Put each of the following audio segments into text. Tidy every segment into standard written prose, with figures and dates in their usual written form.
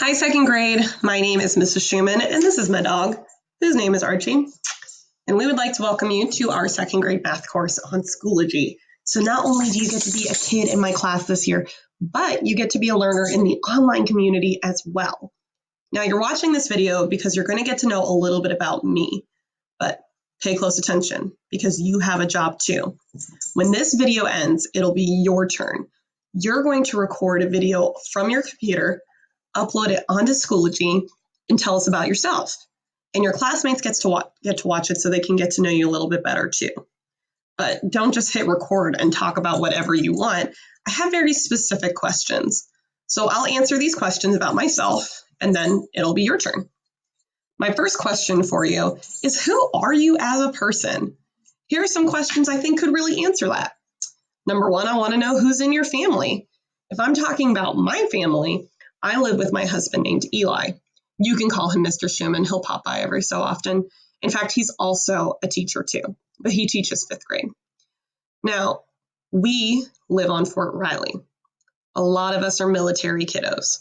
Hi, second grade. My name is Mrs. Schumann, and this is my dog, whose name is Archie. And we would like to welcome you to our second grade math course on Schoology. So not only do you get to be a kid in my class this year, but you get to be a learner in the online community as well. Now, you're watching this video because you're going to get to know a little bit about me, but pay close attention because you have a job too. When this video ends, it'll be your turn. You're going to record a video from your computer, upload it onto Schoology, and tell us about yourself. And your classmates get to watch it so they can get to know you a little bit better too. But don't just hit record and talk about whatever you want. I have very specific questions. So I'll answer these questions about myself, and then it'll be your turn. My first question for you is, who are you as a person? Here are some questions I think could really answer that. Number one, I want to know who's in your family. If I'm talking about my family, I live with my husband named Eli. You can call him Mr. Schumann. He'll pop by every so often. In fact, he's also a teacher too, but he teaches fifth grade. Now, we live on Fort Riley. A lot of us are military kiddos.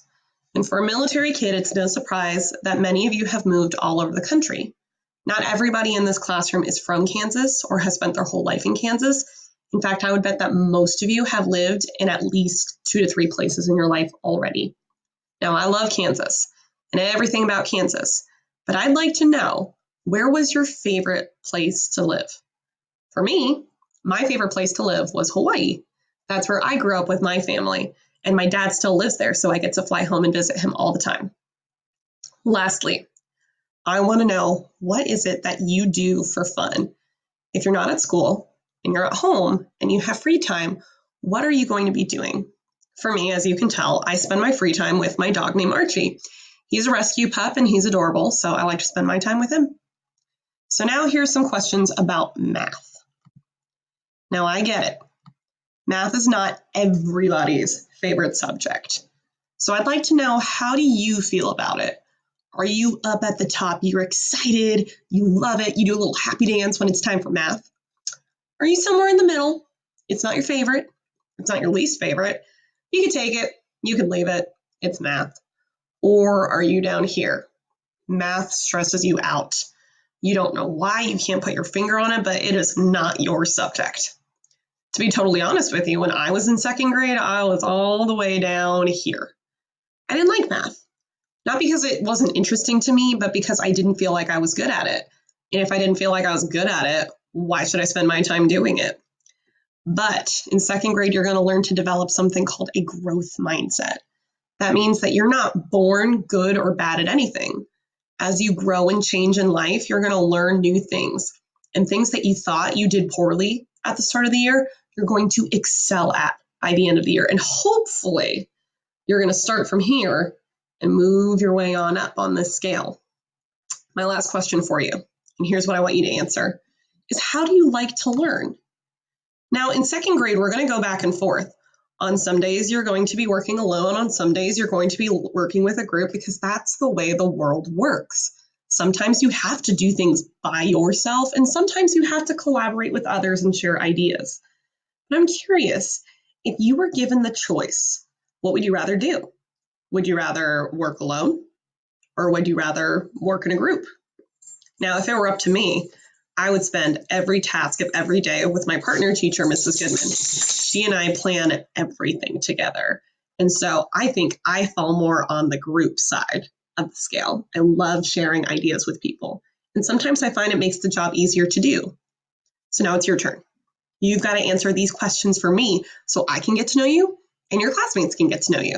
And for a military kid, it's no surprise that many of you have moved all over the country. Not everybody in this classroom is from Kansas or has spent their whole life in Kansas. In fact, I would bet that most of you have lived in at least 2 to 3 places in your life already. Now, I love Kansas and everything about Kansas, but I'd like to know, where was your favorite place to live? For me, my favorite place to live was Hawaii. That's where I grew up with my family, and my dad still lives there, so I get to fly home and visit him all the time. Lastly, I want to know, what is it that you do for fun? If you're not at school and you're at home and you have free time, what are you going to be doing? For me, as you can tell, I spend my free time with my dog named Archie. He's a rescue pup and he's adorable, so I like to spend my time with him. So now here's some questions about math. Now I get it. Math is not everybody's favorite subject. So I'd like to know, how do you feel about it? Are you up at the top? You're excited, you love it, you do a little happy dance when it's time for math? Are you somewhere in the middle? It's not your favorite, it's not your least favorite. You can take it, you can leave it, it's math. Or are you down here? Math stresses you out. You don't know why, you can't put your finger on it, but it is not your subject. To be totally honest with you, when I was in second grade, I was all the way down here. I didn't like math. Not because it wasn't interesting to me, but because I didn't feel like I was good at it. And if I didn't feel like I was good at it, why should I spend my time doing it? But in second grade, you're going to learn to develop something called a growth mindset. That means that you're not born good or bad at anything. As you grow and change in life, you're going to learn new things. And things that you thought you did poorly at the start of the year, you're going to excel at by the end of the year. And hopefully, you're going to start from here and move your way on up on this scale. My last question for you, and here's what I want you to answer, is, how do you like to learn? Now, in second grade, we're going to go back and forth. On some days, you're going to be working alone. On some days, you're going to be working with a group, because that's the way the world works. Sometimes you have to do things by yourself, and sometimes you have to collaborate with others and share ideas. But I'm curious, if you were given the choice, what would you rather do? Would you rather work alone, or would you rather work in a group? Now, if it were up to me, I would spend every task of every day with my partner teacher, Mrs. Goodman. She and I plan everything together. And so I think I fall more on the group side of the scale. I love sharing ideas with people. And sometimes I find it makes the job easier to do. So now it's your turn. You've got to answer these questions for me so I can get to know you and your classmates can get to know you.